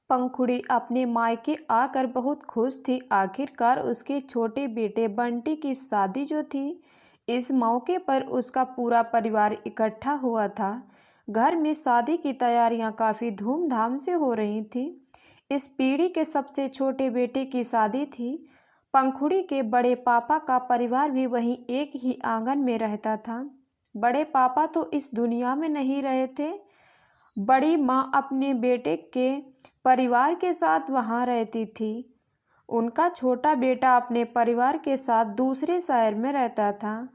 पंखुड़ी अपने मायके आकर बहुत खुश थी। आखिरकार उसके छोटे बेटे बंटी की शादी जो थी, इस मौके पर उसका पूरा परिवार इकट्ठा हुआ था। घर में शादी की तैयारियां काफ़ी धूमधाम से हो रही थी। इस पीढ़ी के सबसे छोटे बेटे की शादी थी। पंखुड़ी के बड़े पापा का परिवार भी वहीं एक ही आंगन में रहता था। बड़े पापा तो इस दुनिया में नहीं रहे थे। बड़ी माँ अपने बेटे के परिवार के साथ वहाँ रहती थी। उनका छोटा बेटा अपने परिवार के साथ दूसरे शहर में रहता था।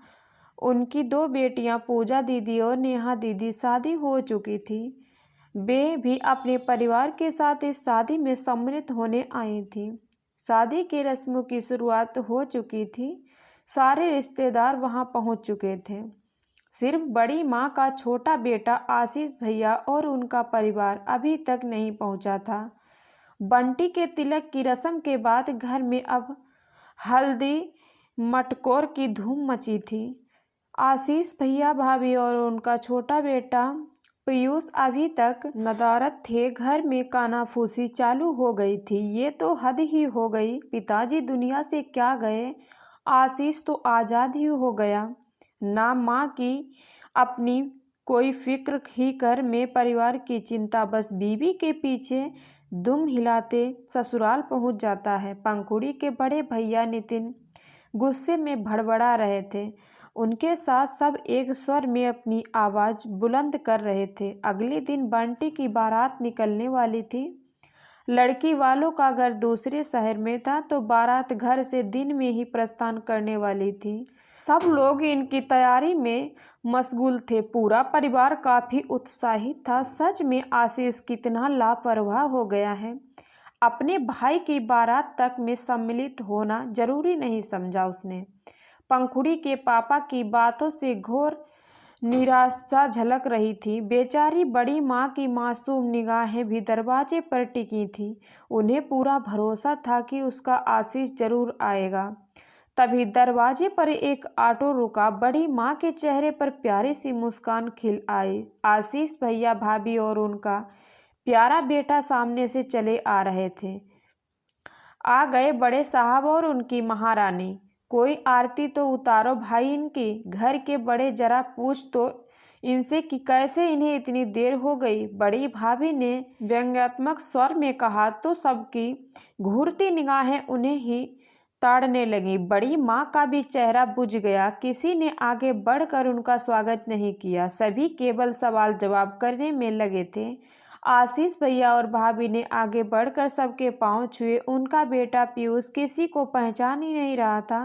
उनकी दो बेटियां पूजा दीदी और नेहा दीदी शादी हो चुकी थी। वे भी अपने परिवार के साथ इस शादी में सम्मिलित होने आई थी। शादी की रस्मों की शुरुआत हो चुकी थी। सारे रिश्तेदार वहां पहुंच चुके थे। सिर्फ बड़ी माँ का छोटा बेटा आशीष भैया और उनका परिवार अभी तक नहीं पहुंचा था। बंटी के तिलक की रस्म के बाद घर में अब हल्दी मटकोर की धूम मची थी। आशीष भैया, भाभी और उनका छोटा बेटा पीयूष अभी तक नदारद थे। घर में कानाफूसी चालू हो गई थी। ये तो हद ही हो गई। पिताजी दुनिया से क्या गए, आशीष तो आज़ाद ही हो गया। ना माँ की अपनी कोई फिक्र ही, घर में परिवार की चिंता, बस बीवी के पीछे दुम हिलाते ससुराल पहुंच जाता है। पंखुड़ी के बड़े भैया नितिन गुस्से में भड़बड़ा रहे थे। उनके साथ सब एक स्वर में अपनी आवाज़ बुलंद कर रहे थे। अगले दिन बंटी की बारात निकलने वाली थी। लड़की वालों का घर दूसरे शहर में था, तो बारात घर से दिन में ही प्रस्थान करने वाली थी। सब लोग इनकी तैयारी में मशगूल थे। पूरा परिवार काफ़ी उत्साहित था। सच में आशीष कितना लापरवाह हो गया है। अपने भाई की बारात तक में सम्मिलित होना जरूरी नहीं समझा उसने। पंखुड़ी के पापा की बातों से घोर निराशा झलक रही थी। बेचारी बड़ी माँ की मासूम निगाहें भी दरवाजे पर टिकी थीं। उन्हें पूरा भरोसा था कि उसका आशीष जरूर आएगा। तभी दरवाजे पर एक ऑटो रुका। बड़ी माँ के चेहरे पर प्यारी सी मुस्कान खिल आई। आशीष भैया, भाभी और उनका प्यारा बेटा सामने से चले आ रहे थे। आ गए बड़े साहब और उनकी महारानी। कोई आरती तो उतारो भाई इनकी। घर के बड़े, जरा पूछ तो इनसे कि कैसे इन्हें इतनी देर हो गई, बड़ी भाभी ने व्यंग्यात्मक स्वर में कहा। तो सबकी घूरती निगाहें उन्हें ही ताड़ने लगी। बड़ी माँ का भी चेहरा बुझ गया। किसी ने आगे बढ़कर उनका स्वागत नहीं किया। सभी केवल सवाल जवाब करने में लगे थे। आशीष भैया और भाभी ने आगे बढ़कर सबके पांव छुए। उनका बेटा पीयूष किसी को पहचान ही नहीं रहा था।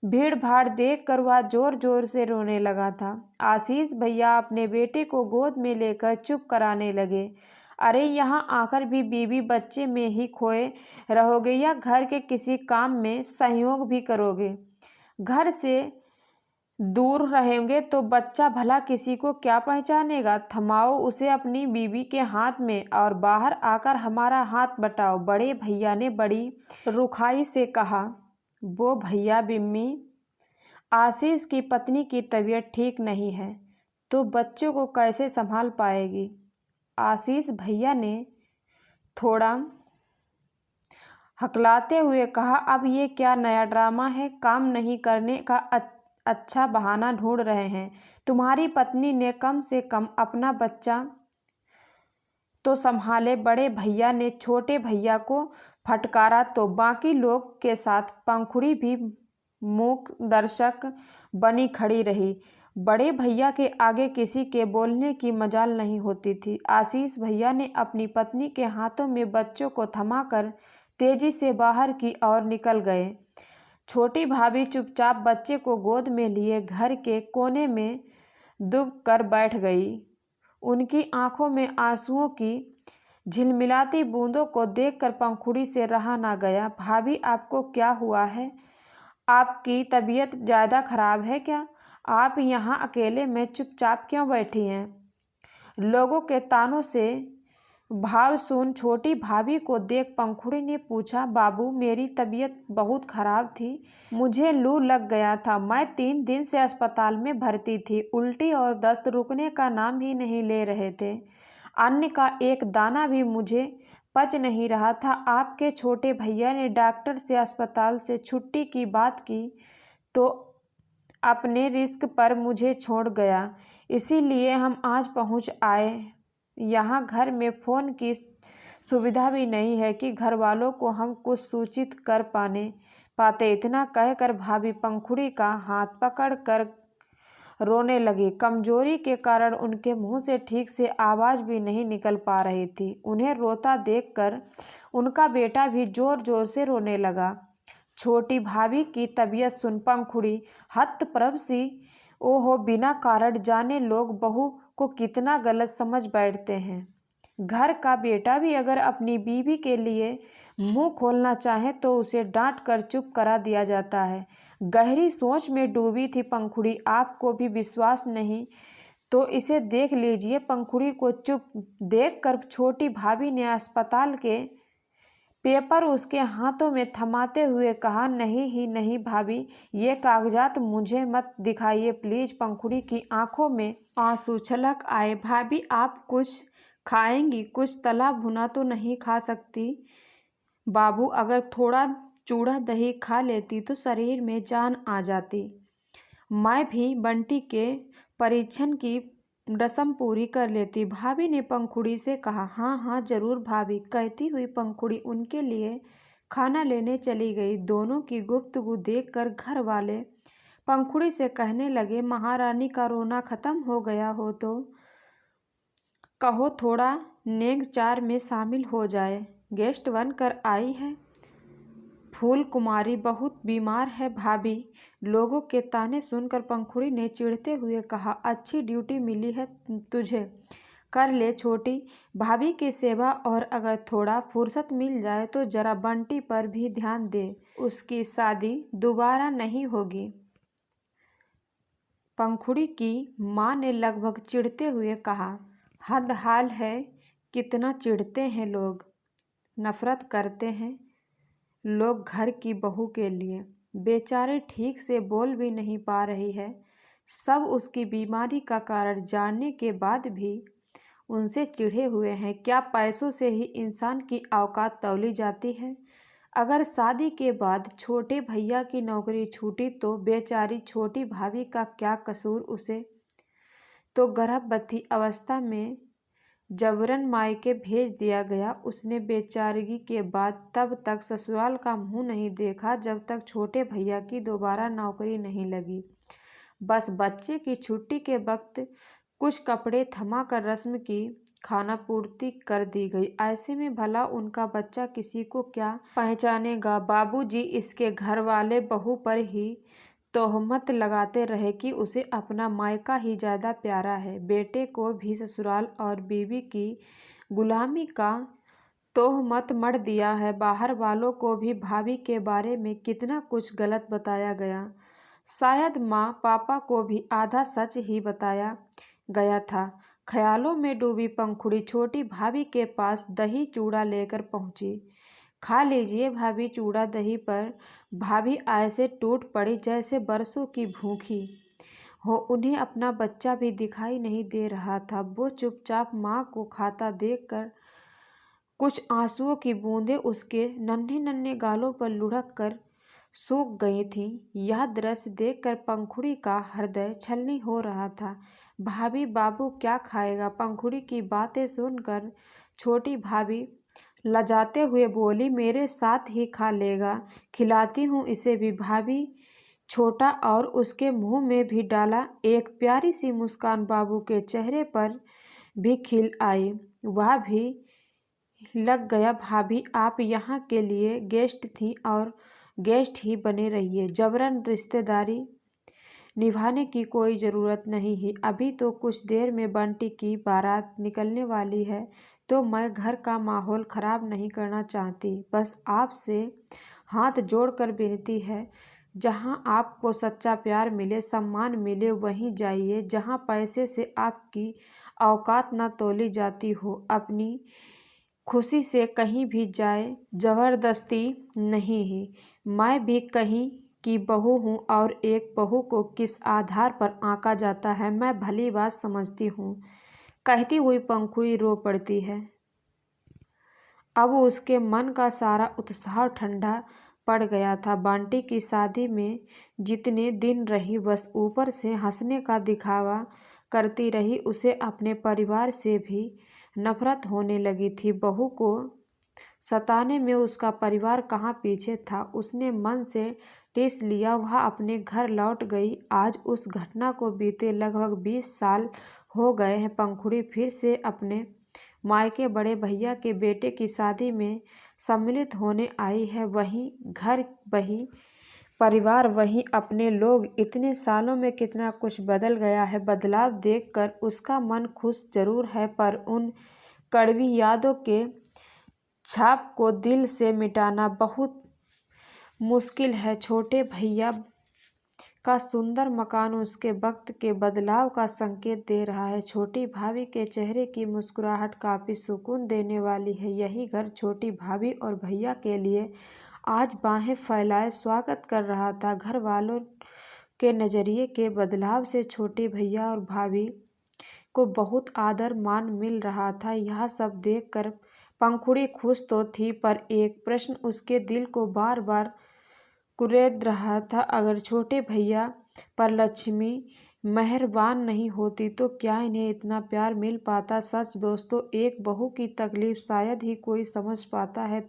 भीड़ भाड़ देखकर वह जोर जोर से रोने लगा था। आशीष भैया अपने बेटे को गोद में लेकर चुप कराने लगे। अरे, यहाँ आकर भी बीवी बच्चे में ही खोए रहोगे या घर के किसी काम में सहयोग भी करोगे? घर से दूर रहेंगे तो बच्चा भला किसी को क्या पहचानेगा? थमाओ उसे अपनी बीवी के हाथ में और बाहर आकर हमारा हाथ बटाओ, बड़े भैया ने बड़ी रुखाई से कहा। वो भैया बिम्मी, आशीष की पत्नी की तबीयत ठीक नहीं है, तो बच्चों को कैसे संभाल पाएगी? आशीष भैया ने थोड़ा हकलाते हुए कहा। अब ये क्या नया ड्रामा है? काम नहीं करने का अच्छा बहाना ढूंढ रहे हैं। तुम्हारी पत्नी ने कम से कम अपना बच्चा तो संभाले। बड़े भैया ने छोटे भैया को फटकारा, तो बाकी लोग के साथ पंखुड़ी भी मूक दर्शक बनी खड़ी रही। बड़े भैया के आगे किसी के बोलने की मजाल नहीं होती थी। आशीष भैया ने अपनी पत्नी के हाथों में बच्चों को थमाकर तेजी से बाहर की ओर निकल गए। छोटी भाभी चुपचाप बच्चे को गोद में लिए घर के कोने में दुब कर बैठ गई। उनकी आंखों में आंसुओं की झिलमिलाती बूंदों को देखकर पंखुड़ी से रहा ना गया। भाभी, आपको क्या हुआ है? आपकी तबीयत ज़्यादा खराब है क्या? आप यहाँ अकेले में चुपचाप क्यों बैठी हैं? लोगों के तानों से भावसून छोटी भाभी को देख पंखुड़ी ने पूछा। बाबू, मेरी तबीयत बहुत खराब थी। मुझे लू लग गया था। मैं 3 दिन से अस्पताल में भर्ती थी। उल्टी और दस्त रुकने का नाम ही नहीं ले रहे थे। अन्न का एक दाना भी मुझे पच नहीं रहा था। आपके छोटे भैया ने डॉक्टर से अस्पताल से छुट्टी की बात की तो अपने रिस्क पर मुझे छोड़ गया, इसीलिए हम आज पहुंच आए। यहाँ घर में फ़ोन की सुविधा भी नहीं है कि घर वालों को हम कुछ सूचित कर पाते। इतना कहकर भाभी पंखुड़ी का हाथ पकड़ कर रोने लगी। कमजोरी के कारण उनके मुंह से ठीक से आवाज़ भी नहीं निकल पा रही थी। उन्हें रोता देखकर उनका बेटा भी जोर जोर से रोने लगा। छोटी भाभी की तबीयत सुन पंखुड़ी हतप्रभ सी, ओहो, बिना कारण जाने लोग बहू को कितना गलत समझ बैठते हैं। घर का बेटा भी अगर अपनी बीवी के लिए मुंह खोलना चाहे तो उसे डांट कर चुप करा दिया जाता है। गहरी सोच में डूबी थी पंखुड़ी। आपको भी विश्वास नहीं तो इसे देख लीजिए। पंखुड़ी को चुप देखकर छोटी भाभी ने अस्पताल के पेपर उसके हाथों में थमाते हुए कहा, नहीं ही नहीं भाभी, ये कागजात मुझे मत दिखाइए प्लीज। पंखुड़ी की आंखों में आंसू छलक आए। भाभी, आप कुछ खाएंगी? कुछ तला भुना तो नहीं खा सकती? बाबू, अगर थोड़ा चूड़ा दही खा लेती तो शरीर में जान आ जाती। मैं भी बंटी के परीक्षण की रस्म पूरी कर लेती। भाभी ने पंखुड़ी से कहा। हाँ हाँ जरूर भाभी, कहती हुई पंखुड़ी उनके लिए खाना लेने चली गई। दोनों की गुफ्तगू देखकर घर वाले पंखुड़ी से कहने लगे, महारानी का रोना खत्म हो गया हो तो कहो थोड़ा नेग चार में शामिल हो जाए। गेस्ट बनकर आई है। फूल कुमारी बहुत बीमार है भाभी। लोगों के ताने सुनकर पंखुड़ी ने चिढ़ते हुए कहा, अच्छी ड्यूटी मिली है तुझे, कर ले छोटी भाभी की सेवा, और अगर थोड़ा फुर्सत मिल जाए तो जरा बंटी पर भी ध्यान दे, उसकी शादी दोबारा नहीं होगी। पंखुड़ी की माँ ने लगभग चिढ़ते हुए कहा, हद हाल है, कितना चिढ़ते हैं लोग, नफरत करते हैं लोग घर की बहू के लिए। बेचारे ठीक से बोल भी नहीं पा रही है। सब उसकी बीमारी का कारण जानने के बाद भी उनसे चिढ़े हुए हैं। क्या पैसों से ही इंसान की औकात तौली जाती है? अगर शादी के बाद छोटे भैया की नौकरी छूटी तो बेचारी छोटी भाभी का क्या कसूर? उसे तो गर्भवती अवस्था में जबरन मायके भेज दिया गया। उसने बेचारगी के बाद तब तक ससुराल का मुंह नहीं देखा जब तक छोटे भैया की दोबारा नौकरी नहीं लगी। बस बच्चे की छुट्टी के वक्त कुछ कपड़े थमा कर रस्म की खाना पूर्ति कर दी गई। ऐसे में भला उनका बच्चा किसी को क्या पहचानेगा? बाबूजी इसके घर वाले बहू पर ही तोहमत लगाते रहे कि उसे अपना मायका ही ज़्यादा प्यारा है। बेटे को भी ससुराल और बीवी की गुलामी का तोहमत मढ़ दिया है। बाहर वालों को भी भाभी के बारे में कितना कुछ गलत बताया गया। शायद माँ पापा को भी आधा सच ही बताया गया था। ख्यालों में डूबी पंखुड़ी छोटी भाभी के पास दही चूड़ा लेकर पहुंची। खा लीजिए भाभी चूड़ा दही पर। भाभी ऐसे टूट पड़ी जैसे बरसों की भूखी हो। उन्हें अपना बच्चा भी दिखाई नहीं दे रहा था। वो चुपचाप माँ को खाता देखकर कुछ आंसुओं की बूंदें उसके नन्हे नन्हे गालों पर लुढ़क कर सूख गई थीं। यह दृश्य देखकर पंखुड़ी का हृदय छलनी हो रहा था। भाभी, बाबू क्या खाएगा? पंखुड़ी की बातें सुनकर छोटी भाभी लजाते हुए बोली, मेरे साथ ही खा लेगा, खिलाती हूँ इसे भी। भाभी छोटा और उसके मुंह में भी डाला। एक प्यारी सी मुस्कान बाबू के चेहरे पर भी खिल आई। वह भी लग गया, भाभी आप यहाँ के लिए गेस्ट थी और गेस्ट ही बने रहिए। जबरन रिश्तेदारी निभाने की कोई ज़रूरत नहीं है। अभी तो कुछ देर में बंटी की बारात निकलने वाली है, तो मैं घर का माहौल ख़राब नहीं करना चाहती। बस आपसे हाथ जोड़कर विनती है, जहाँ आपको सच्चा प्यार मिले, सम्मान मिले, वहीं जाइए। जहाँ पैसे से आपकी औकात न तोली जाती हो। अपनी खुशी से कहीं भी जाए, ज़बरदस्ती नहीं है। मैं भी कहीं की बहू हूँ और एक बहू को किस आधार पर आंका जाता है, मैं भली बात समझती हूँ। कहती हुई पंखुड़ी रो पड़ती है। अब उसके मन का सारा उत्साह ठंडा पड़ गया था। बंटी की शादी में जितने दिन रही बस ऊपर से हंसने का दिखावा करती रही। उसे अपने परिवार से भी नफरत होने लगी थी। बहू को सताने में उसका परिवार कहाँ पीछे था। उसने मन से टिस लिया। वह अपने घर लौट गई। आज उस घटना को बीते लगभग 20 साल हो गए हैं। पंखुड़ी फिर से अपने मायके बड़े भैया के बेटे की शादी में सम्मिलित होने आई है। वही घर, वही परिवार, वही अपने लोग। इतने सालों में कितना कुछ बदल गया है। बदलाव देखकर उसका मन खुश जरूर है, पर उन कड़वी यादों के छाप को दिल से मिटाना बहुत मुश्किल है। छोटे भैया का सुंदर मकान उसके वक्त के बदलाव का संकेत दे रहा है। छोटी भाभी के चेहरे की मुस्कुराहट काफ़ी सुकून देने वाली है। यही घर छोटी भाभी और भैया के लिए आज बाहें फैलाए स्वागत कर रहा था। घर वालों के नज़रिए के बदलाव से छोटे भैया और भाभी को बहुत आदर मान मिल रहा था। यह सब देखकर पंखुड़ी खुश तो थी, पर एक प्रश्न उसके दिल को बार बार कुरेद रहा था। अगर छोटे भैया पर लक्ष्मी मेहरबान नहीं होती तो क्या इन्हें इतना प्यार मिल पाता। सच दोस्तों, एक बहू की तकलीफ शायद ही कोई समझ पाता है।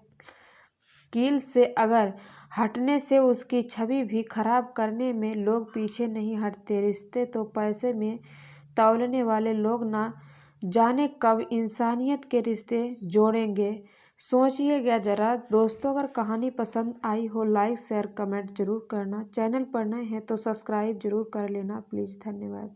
कील से अगर हटने से उसकी छवि भी खराब करने में लोग पीछे नहीं हटते। रिश्ते तो पैसे में तौलने वाले लोग ना जाने कब इंसानियत के रिश्ते जोड़ेंगे। सोचिएगा ज़रा दोस्तों। अगर कहानी पसंद आई हो लाइक शेयर कमेंट ज़रूर करना। चैनल पर नए हैं तो सब्सक्राइब ज़रूर कर लेना प्लीज़। धन्यवाद।